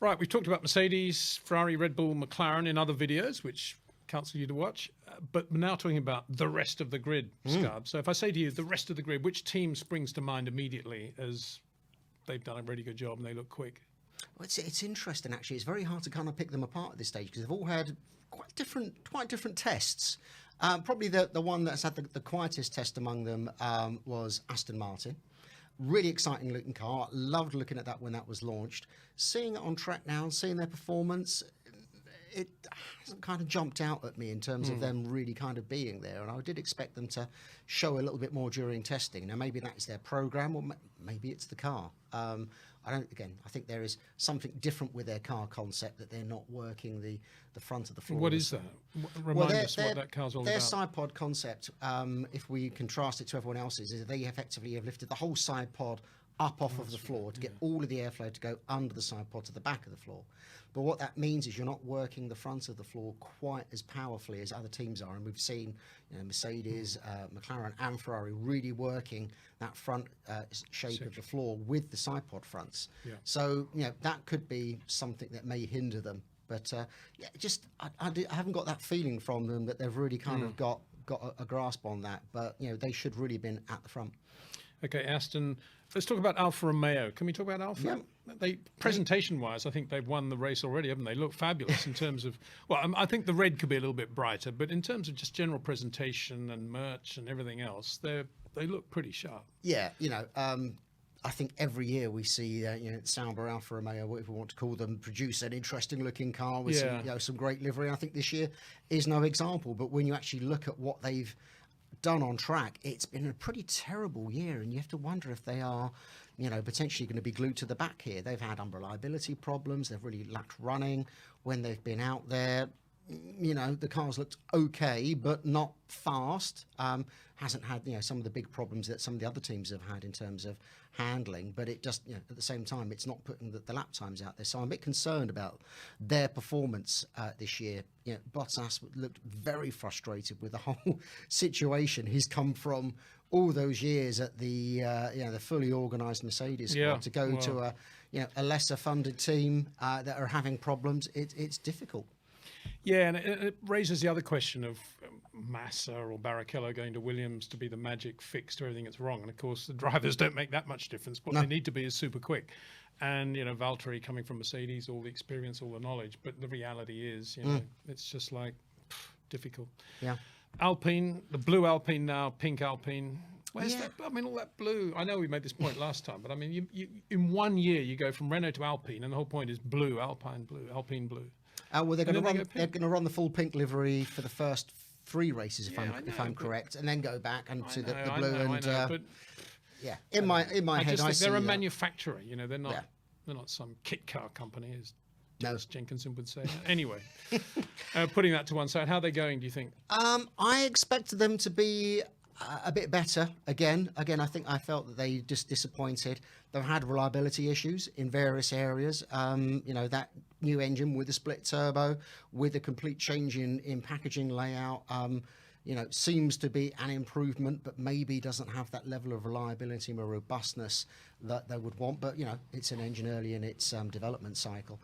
Right, we've talked about Mercedes, Ferrari, Red Bull, McLaren in other videos, which counsel you to watch. But we're now talking about the rest of the grid, Scarbs. So if I say to you, the rest of the grid, which team springs to mind immediately as they've done a really good job and they look quick? Well, it's interesting, actually. It's very hard to kind of pick them apart at this stage because they've all had quite different tests. Probably the one that's had the quietest test among them was Aston Martin. Really exciting looking car. Loved looking at that when that was launched. Seeing it on track now and seeing their performance, it hasn't kind of jumped out at me in terms of them really kind of being there. And I did expect them to show a little bit more during testing. Now, maybe that's their program or maybe it's the car. I think there is something different with their car concept that they're not working the front of the floor. What is that? Remind us what that car's all about. Their side pod concept, if we contrast it to everyone else's, is they effectively have lifted the whole side pod up off of the floor to get all of the airflow to go under the side pod to the back of the floor. But what that means is you're not working the front of the floor quite as powerfully as other teams are. And we've seen Mercedes, McLaren and Ferrari really working that front shape of the floor with the side pod fronts. Yeah. So, that could be something that may hinder them. But I haven't got that feeling from them that they've really kind of got a grasp on that. But, they should really have been at the front. Okay, Aston. Let's talk about Alfa Romeo. Can we talk about Alfa? Yeah. Presentation-wise, I think they've won the race already, haven't they? Look fabulous in terms of... Well, I think the red could be a little bit brighter, but in terms of just general presentation and merch and everything else, they look pretty sharp. Yeah, I think every year we see, Sauber, Alfa Romeo, whatever we want to call them, produce an interesting-looking car with some great livery. I think this year is no example, but when you actually look at what they've done on track, it's been a pretty terrible year, and you have to wonder if they are, potentially going to be glued to the back here. They've had unreliability problems. They've really lacked running when they've been out there. The cars looked okay, but not fast. Hasn't had, some of the big problems that some of the other teams have had in terms of handling, but it just, at the same time, it's not putting the lap times out there. So I'm a bit concerned about their performance this year. Bottas looked very frustrated with the whole situation. He's come from all those years at the fully organised Mercedes squad to go to a lesser funded team that are having problems. It's difficult. Yeah, and it raises the other question of Massa or Barrichello going to Williams to be the magic fix to everything that's wrong. And of course, the drivers don't make that much difference. What they need to be is super quick. And, Valtteri coming from Mercedes, all the experience, all the knowledge. But the reality is, it's just like difficult. Yeah. Alpine, the blue Alpine now, pink Alpine. Where's that? I mean, all that blue. I know we made this point last time, but I mean, you in 1 year you go from Renault to Alpine, and the whole point is blue, Alpine blue, Alpine blue. Well, they're going to run the full pink livery for the first 3 races, if I'm correct, and then go back and to the blue. In my head, I think they're a manufacturer. They're not some kit car company, as Dennis Jenkinson would say. Anyway, putting that to one side, how are they going? Do you think? I expect them to be a bit better again. I think I felt that they just disappointed. They've had reliability issues in various areas. That new engine with the split turbo, with a complete change in packaging layout, seems to be an improvement, but maybe doesn't have that level of reliability and robustness that they would want. But, it's an engine early in its development cycle.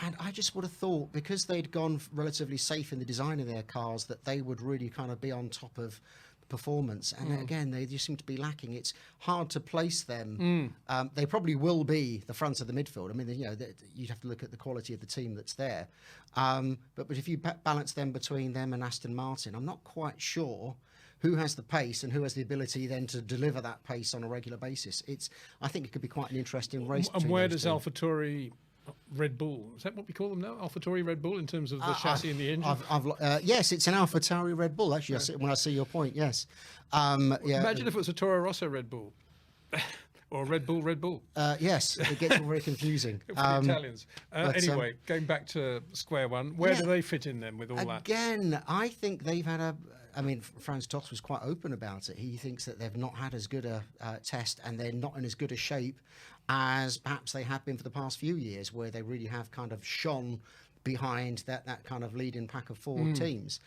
And I just would have thought, because they'd gone relatively safe in the design of their cars, that they would really kind of be on top of performance, and again they just seem to be lacking. It's hard to place them. They probably will be the front of the midfield. I mean, you'd have to look at the quality of the team that's there, but if you balance them between them and Aston Martin, I'm not quite sure who has the pace and who has the ability then to deliver that pace on a regular basis. I think it could be quite an interesting race. And where does Alpha Tauri, Red Bull, is that what we call them now? Alpha Tauri Red Bull in terms of the chassis and the engine? Yes, it's an Alpha Tauri Red Bull, actually. When I see your point, yes. Imagine if it was a Toro Rosso Red Bull. Or Red Bull. Yes, it gets very confusing. For the Italians. Anyway, going back to square one, where do they fit in then with all that? Again, I think they've had Franz Tost was quite open about it. He thinks that they've not had as good a test, and they're not in as good a shape as perhaps they have been for the past few years, where they really have kind of shone behind that kind of leading pack of 4 teams.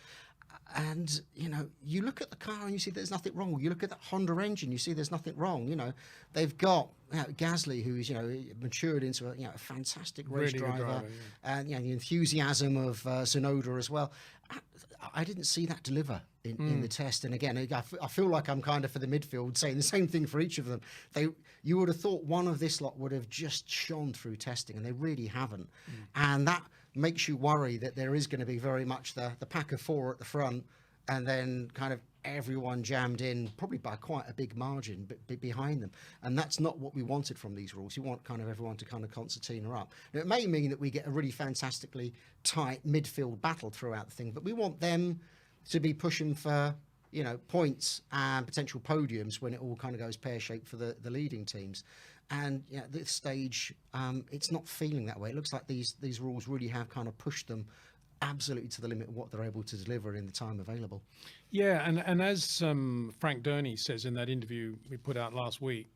And, you look at the car and you see there's nothing wrong. You look at that Honda engine, you see there's nothing wrong. They've got Gasly, who's, matured into a fantastic race Really good driver. driver, And, the enthusiasm of Tsunoda as well. I didn't see that deliver in the test. And again, I feel like I'm kind of for the midfield saying the same thing for each of them. You would have thought one of this lot would have just shone through testing, and they really haven't. And that makes you worry that there is going to be very much the pack of four at the front, and then kind of everyone jammed in, probably by quite a big margin, but behind them. And that's not what we wanted from these rules. You want kind of everyone to kind of concertina up. Now, it may mean that we get a really fantastically tight midfield battle throughout the thing, but we want them to be pushing for, points and potential podiums when it all kind of goes pear-shaped for the leading teams. And at this stage, it's not feeling that way. It looks like these rules really have kind of pushed them absolutely to the limit of what they're able to deliver in the time available. Yeah, and as Frank Durney says in that interview we put out last week,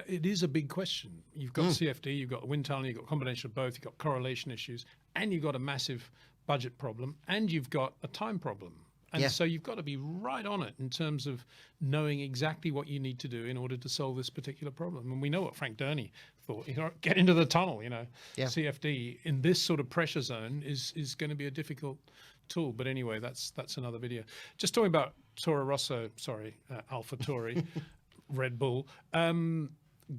it is a big question. You've got CFD, you've got wind tunnel, you've got a combination of both, you've got correlation issues, and you've got a massive budget problem, and you've got a time problem. And so you've got to be right on it in terms of knowing exactly what you need to do in order to solve this particular problem. And we know what Frank Durney thought. Get into the tunnel, CFD in this sort of pressure zone is going to be a difficult tool. But anyway, that's another video. Just talking about Alpha Tauri, Red Bull.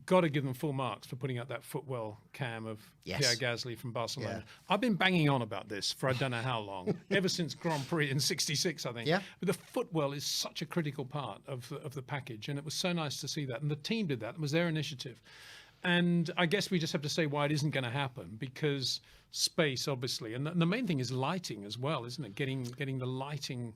Got to give them full marks for putting out that footwell cam of Pierre Gasly from Barcelona. I've been banging on about this for I don't know how long, ever since Grand Prix in '66, I think. Yeah. But the footwell is such a critical part of the package, and it was so nice to see that. And the team did that. It was their initiative. And I guess we just have to say why it isn't going to happen, because space, obviously. And the main thing is lighting as well, isn't it? Getting the lighting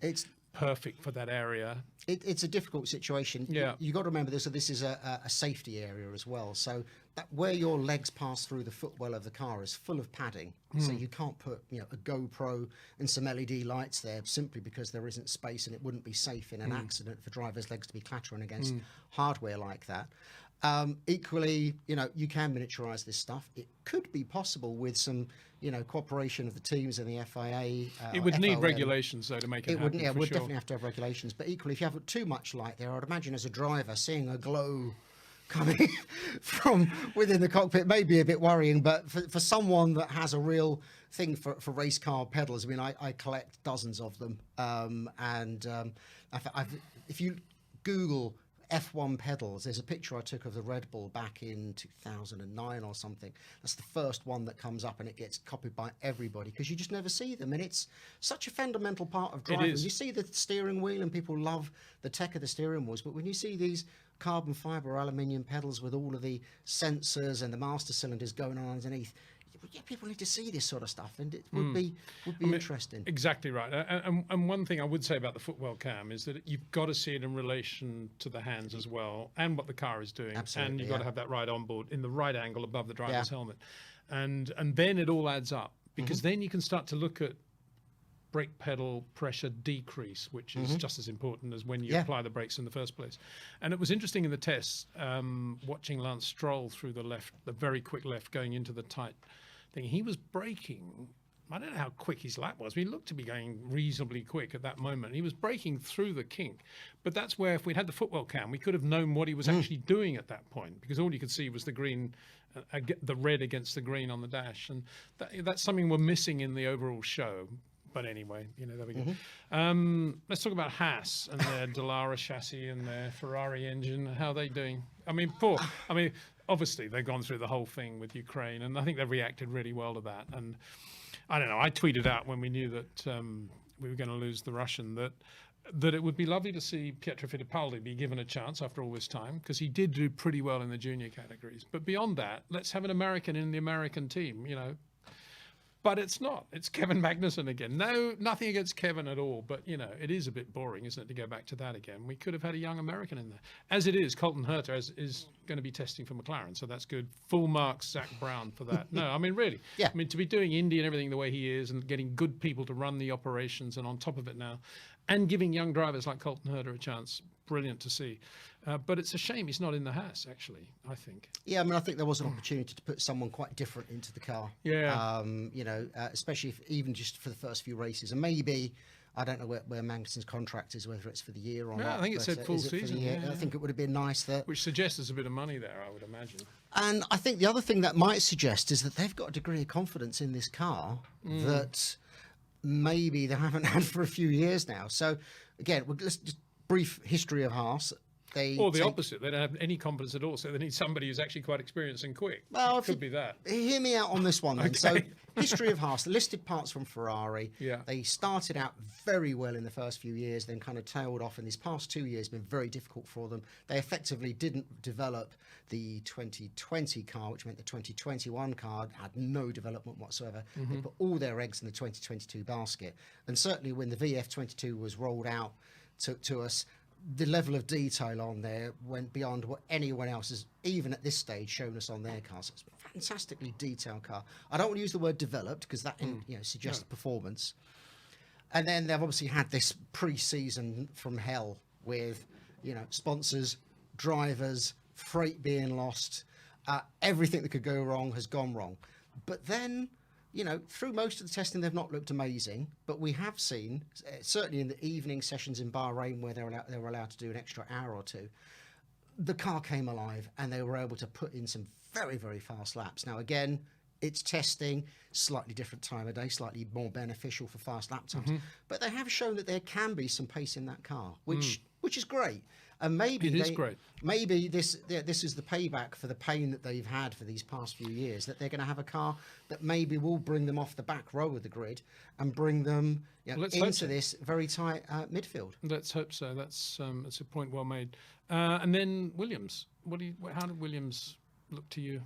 perfect for that area. It's a difficult situation. Yeah. You've got to remember this. So this is a safety area as well. So that where your legs pass through the footwell of the car is full of padding. So you can't put a GoPro and some LED lights there simply because there isn't space, and it wouldn't be safe in an accident for drivers' legs to be clattering against hardware like that. Equally, you can miniaturize this stuff. It could be possible with some, cooperation of the teams and the FIA. It would need regulations, though, to make it happen. It would definitely have to have regulations. But equally, if you have too much light there, I'd imagine as a driver, seeing a glow coming from within the cockpit may be a bit worrying. But for someone that has a real thing for race car pedals, I mean, I collect dozens of them. If you Google F1 pedals, there's a picture I took of the Red Bull back in 2009 or something. That's the first one that comes up, and it gets copied by everybody because you just never see them. And it's such a fundamental part of driving. You see the steering wheel, and people love the tech of the steering wheels, but when you see these carbon fiber aluminium pedals with all of the sensors and the master cylinders going on underneath, people need to see this sort of stuff, and it would be interesting. Exactly right. And one thing I would say about the footwell cam is that you've got to see it in relation to the hands as well, and what the car is doing. Absolutely, and you've got to have that right on board in the right angle above the driver's helmet, and then it all adds up, because then you can start to look at brake pedal pressure decrease, which is just as important as when you apply the brakes in the first place. And it was interesting in the tests, watching Lance Stroll through the very quick left going into the tight thing. He was braking. I don't know how quick his lap was. He looked to be going reasonably quick at that moment. He was braking through the kink. But that's where, if we'd had the footwell cam, we could have known what he was actually doing at that point, because all you could see was the green, the red against the green on the dash. And that's something we're missing in the overall show. But anyway, there we go. Let's talk about Haas and their Dallara chassis and their Ferrari engine. How are they doing? Obviously, they've gone through the whole thing with Ukraine, and I think they've reacted really well to that. And I don't know, I tweeted out when we knew that we were going to lose the Russian that it would be lovely to see Pietro Fittipaldi be given a chance after all this time, because he did do pretty well in the junior categories. But beyond that, let's have an American in the American team, But it's not. It's Kevin Magnussen again. No, nothing against Kevin at all. But, it is a bit boring, isn't it, to go back to that again. We could have had a young American in there. As it is, Colton Herta is going to be testing for McLaren, so that's good. Full marks, Zach Brown, for that. No, really. Yeah. To be doing Indy and everything the way he is, and getting good people to run the operations, and on top of it now, and giving young drivers like Colton Herta a chance, brilliant to see. But it's a shame he's not in the Haas, actually, I think. Yeah, I think there was an opportunity to put someone quite different into the car. Yeah. Especially even just for the first few races. And maybe, I don't know where Magnussen's contract is, whether it's for the year or No, not. I think it said full is it for the season. year? Yeah, I think it would have been nice that. which suggests there's a bit of money there, I would imagine. And I think the other thing that might suggest is that they've got a degree of confidence in this car that maybe they haven't had for a few years now. So again, let's just brief history of Haas. Or the opposite, they don't have any confidence at all, so they need somebody who's actually quite experienced and quick. Well, it could be that. Hear me out on this one then. Okay. So, history of Haas, listed parts from Ferrari. Yeah. They started out very well in the first few years, then kind of tailed off, and these past 2 years have been very difficult for them. They effectively didn't develop the 2020 car, which meant the 2021 car had no development whatsoever. They put all their eggs in the 2022 basket. And certainly when the VF22 was rolled out to us, the level of detail on there went beyond what anyone else has, even at this stage, shown us on their cars. It's a fantastically detailed car. I don't want to use the word developed because that suggests performance. And then they've obviously had this pre-season from hell with, sponsors, drivers, freight being lost. Everything that could go wrong has gone wrong. But then, through most of the testing, they've not looked amazing. But we have seen, certainly in the evening sessions in Bahrain, where they were allowed to do an extra hour or two, the car came alive and they were able to put in some very, very fast laps. Now, again, it's testing, slightly different time of day, slightly more beneficial for fast lap times. But they have shown that there can be some pace in that car, which is great. And maybe It is great. Maybe this is the payback for the pain that they've had for these past few years, that they're going to have a car that maybe will bring them off the back row of the grid and bring them into this very tight midfield. Let's hope so. That's a point well made. And then Williams. How did Williams look to you?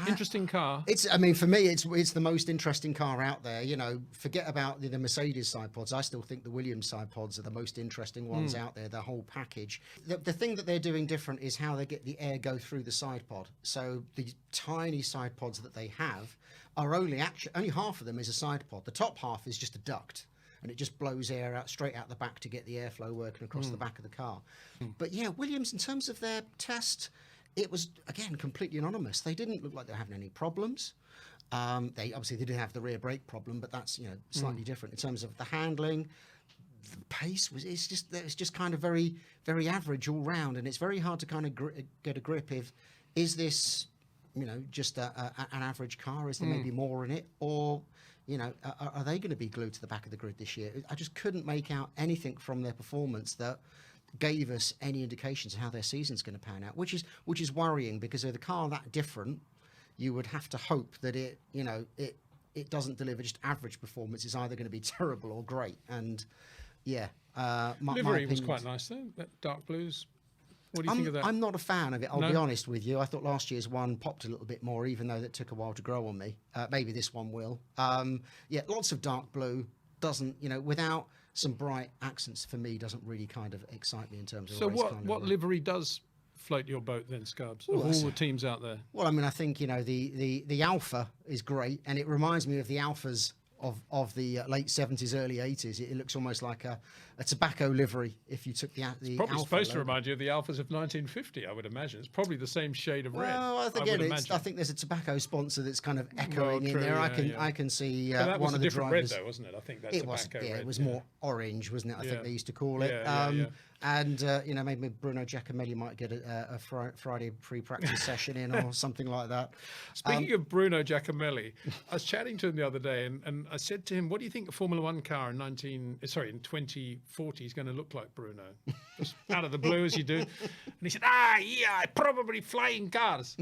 Interesting car. For me, it's the most interesting car out there. Forget about the Mercedes side pods. I still think the Williams side pods are the most interesting ones out there. The whole package. The thing that they're doing different is how they get the air go through the side pod. So the tiny side pods that they have are only half of them is a side pod. The top half is just a duct, and it just blows air out straight out the back to get the airflow working across the back of the car. But yeah, Williams, in terms of their test, it was, again, completely anonymous. They didn't look like they were having any problems. They did have the rear brake problem, but that's slightly different in terms of the handling. The pace it's just kind of very, very average all round, and it's very hard to kind of get a grip of, is this just an average car? Is there maybe more in it, or are they going to be glued to the back of the grid this year? I just couldn't make out anything from their performance that gave us any indications of how their season's going to pan out, which is worrying, because with a car that different, you would have to hope that it doesn't deliver just average performance. It's either going to be terrible or great. And livery was quite nice though. That dark blues. What do you think of that? I'm not a fan of it. I'll be honest with you. I thought last year's one popped a little bit more, even though that took a while to grow on me. Maybe this one will. Lots of dark blue. Doesn't without some bright accents, for me, doesn't really kind of excite me in terms of. So what livery does float your boat then, Scarbs? Of all the teams out there. Well, I think the Alpha is great, and it reminds me of the Alphas of the late 70s, early 80s. It looks almost like a tobacco livery if you took the It's probably Alpha supposed logo. to remind you of the Alphas of 1950, I would imagine. It's probably the same shade of red. Well, I think there's a tobacco sponsor that's kind of echoing in there. I can see that was one a of the different drivers. red, though, wasn't it? I think that's tobacco red. It was more orange, wasn't it? I think they used to call it. Yeah. And maybe Bruno Giacomelli might get a Friday pre-practice session in or something like that. Speaking of Bruno Giacomelli, I was chatting to him the other day, and I said to him, "What do you think a Formula One car in 2040 is going to look like, Bruno?" Just out of the blue, as you do. And he said, probably flying cars.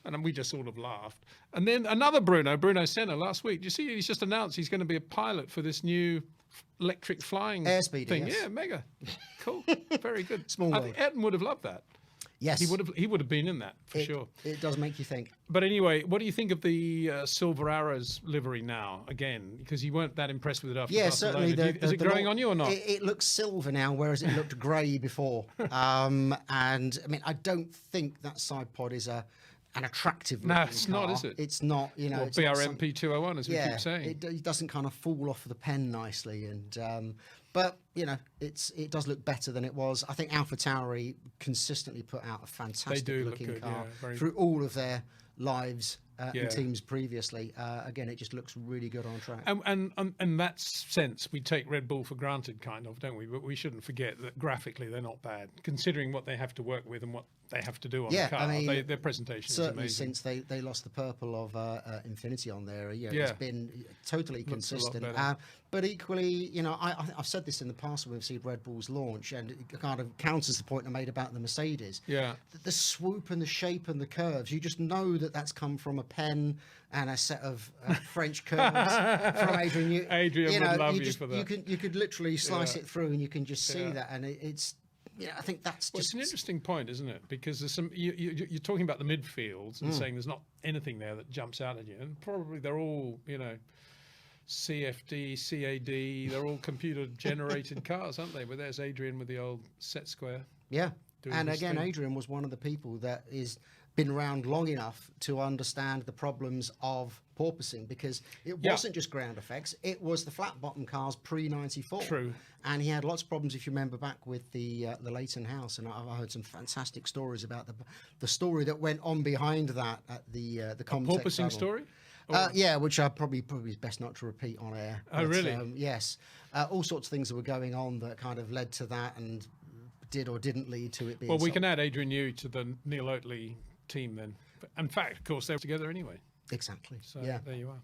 And we just sort of laughed. And then another Bruno Senna last week. Do you see? He's just announced he's going to be a pilot for this new electric flying airspeed thing. yes. Yeah, mega cool, very good. Small I world. think Ayrton would have loved that. Yes, he would have been in that for sure. It does make you think. But anyway, what do you think of the Silver Arrows livery now? Again, because you weren't that impressed with it after Barcelona. Certainly. Is it growing on you or not? It looks silver now, whereas it looked grey before. And I don't think that side pod is an attractive looking No, it's car. not, is it? It's not. Or BRMP 201, as we keep saying. It doesn't kind of fall off the pen nicely, and but it does look better than it was. I think Alpha Tauri consistently put out a fantastic looking car through all of their lives. in teams previously. Again, it just looks really good on track. And in that sense, we take Red Bull for granted, kind of, don't we? But we shouldn't forget that graphically they're not bad, considering what they have to work with and what they have to do on the car. I mean, their presentation is certainly amazing. since they lost the purple of Infinity on there, it's been totally consistent. But equally, I've said this in the past when we've seen Red Bull's launch, and it kind of counters the point I made about the Mercedes. Yeah. The swoop and the shape and the curves, you just know that that's come from a pen and a set of French curves from Adrian. Adrian would love you for that. You could literally slice it through, and you can just see that, and it's. I think that's just. It's an interesting point, isn't it? Because there's some. You're talking about the midfields and saying there's not anything there that jumps out at you, and probably they're all CFD, CAD. They're all computer-generated cars, aren't they? But there's Adrian with the old set square. Yeah, and again, Adrian was one of the people that is been around long enough to understand the problems of porpoising, because it wasn't just ground effects, it was the flat bottom cars pre-94. True. And he had lots of problems, if you remember back with the Leighton House, and I've heard some fantastic stories about the story that went on behind that at the Comtech porpoising battle. story? Which I probably is best not to repeat on air. Oh, really? Yes. All sorts of things that were going on that kind of led to that, and did or didn't lead to it being. Well, we can add Adrian Newey to the Neil Oatley team then. In fact, of course, they're together anyway. Exactly. So there you are.